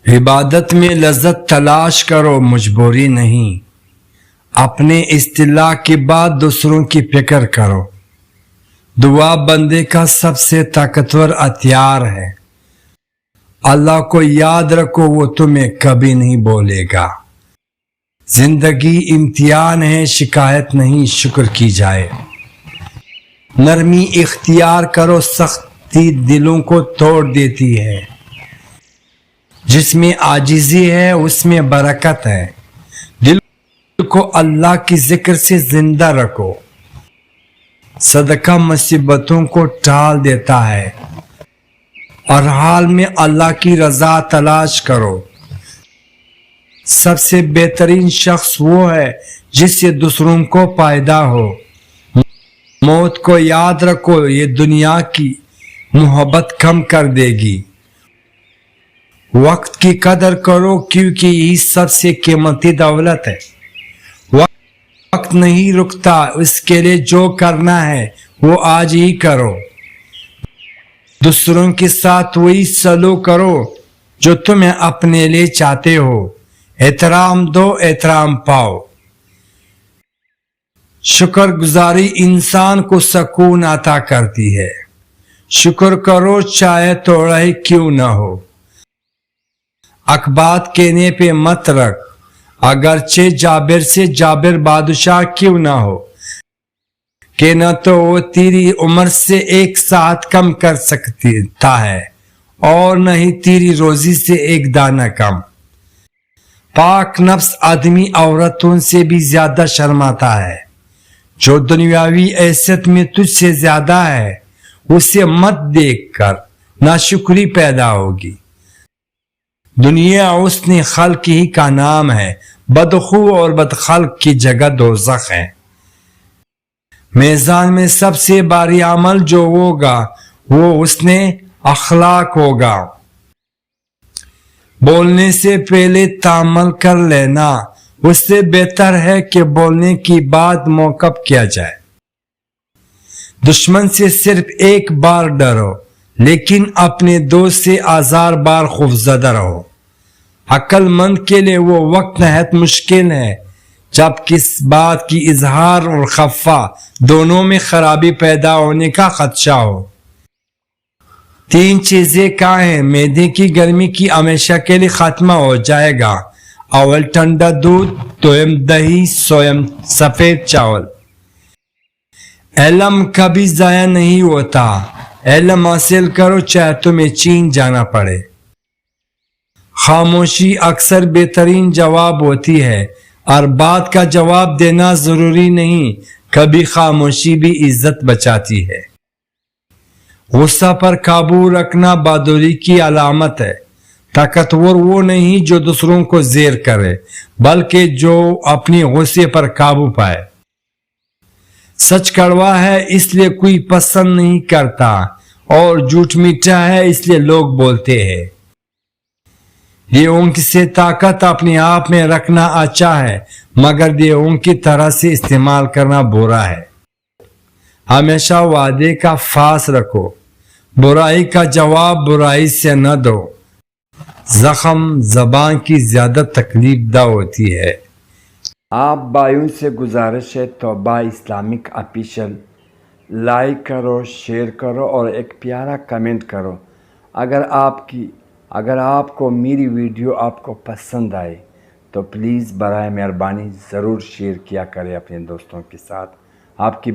عبادت میں لذت تلاش کرو، مجبوری نہیں۔ اپنے اصطلاح کے بعد دوسروں کی فکر کرو۔ دعا بندے کا سب سے طاقتور ہتھیار ہے۔ اللہ کو یاد رکھو، وہ تمہیں کبھی نہیں بولے گا۔ زندگی امتحان ہے، شکایت نہیں، شکر کی جائے۔ نرمی اختیار کرو، سختی دلوں کو توڑ دیتی ہے۔ جس میں عاجزی ہے اس میں برکت ہے۔ دل کو اللہ کی ذکر سے زندہ رکھو۔ صدقہ مصیبتوں کو ٹال دیتا ہے۔ ہر حال میں اللہ کی رضا تلاش کرو۔ سب سے بہترین شخص وہ ہے جس سے دوسروں کو فائدہ ہو۔ موت کو یاد رکھو، یہ دنیا کی محبت کم کر دے گی۔ وقت کی قدر کرو کیونکہ یہ سب سے قیمتی دولت ہے۔ وقت نہیں رکتا، اس کے لیے جو کرنا ہے وہ آج ہی کرو۔ دوسروں کے ساتھ وہی سلوک کرو جو تمہیں اپنے لیے چاہتے ہو۔ احترام دو، احترام پاؤ۔ شکر گزاری انسان کو سکون عطا کرتی ہے۔ شکر کرو چاہے تھوڑا ہی کیوں نہ ہو۔ حق بات کہنے پہ مت رکھ، اگرچہ جابر سے جابر بادشاہ کیوں نہ ہو، کہ نہ تو وہ تیری عمر سے 1 ساعت کم کر سکتا ہے اور نہ ہی تیری روزی سے 1 دانہ کم۔ پاک نفس آدمی عورتوں سے بھی زیادہ شرماتا ہے۔ جو دنیاوی حیثیت میں تجھ سے زیادہ ہے اسے مت دیکھ کر ناشکری پیدا ہوگی۔ دنیا حسن خلق ہی کا نام ہے، بدخو اور بدخلق کی جگہ دوزخ ہے۔ میزان میں سب سے بھاری عمل جو ہوگا وہ حسن اخلاق ہوگا۔ بولنے سے پہلے تامل کر لینا اس سے بہتر ہے کہ بولنے کی بعد موقف کیا جائے۔ دشمن سے صرف 1 بار ڈرو لیکن اپنے دوست سے 1000 بار خوفزدہ رہو۔ عقل مند کے لیے وہ وقت نہایت مشکل ہے جب کس بات کی اظہار اور خفا دونوں میں خرابی پیدا ہونے کا خدشہ ہو۔ 3 چیزیں کیا ہیں؟ معدے کی گرمی کی ہمیشہ کے لیے ختمہ ہو جائے گا۔ اول ٹھنڈا دودھ، دوم دہی، سوم سفید چاول۔ علم کبھی ضائع نہیں ہوتا۔ علم حاصل کرو چاہے تمہیں چین جانا پڑے۔ خاموشی اکثر بہترین جواب ہوتی ہے۔ ہر بات کا جواب دینا ضروری نہیں، کبھی خاموشی بھی عزت بچاتی ہے۔ غصہ پر قابو رکھنا بہادری کی علامت ہے۔ طاقتور وہ نہیں جو دوسروں کو زیر کرے بلکہ جو اپنی غصے پر قابو پائے۔ سچ کڑوا ہے اس لیے کوئی پسند نہیں کرتا اور جھوٹ میٹھا ہے اس لیے لوگ بولتے ہیں۔ یہ اونک سے طاقت اپنے آپ میں رکھنا اچھا ہے مگر یہ اونک کی طرح سے استعمال کرنا برا ہے۔ ہمیشہ وعدے کا فاس رکھو۔ برائی کا جواب برائی سے نہ دو۔ زخم زبان کی زیادہ تکلیف دہ ہوتی ہے۔ آپ بھائیوں سے گزارش ہے توبہ اسلامک آفیشل لائک کرو، شیئر کرو اور ایک پیارا کمنٹ کرو۔ اگر آپ کو میری ویڈیو آپ کو پسند آئے تو پلیز برائے مہربانی ضرور شیئر کیا کریں اپنے دوستوں کے ساتھ۔ آپ کی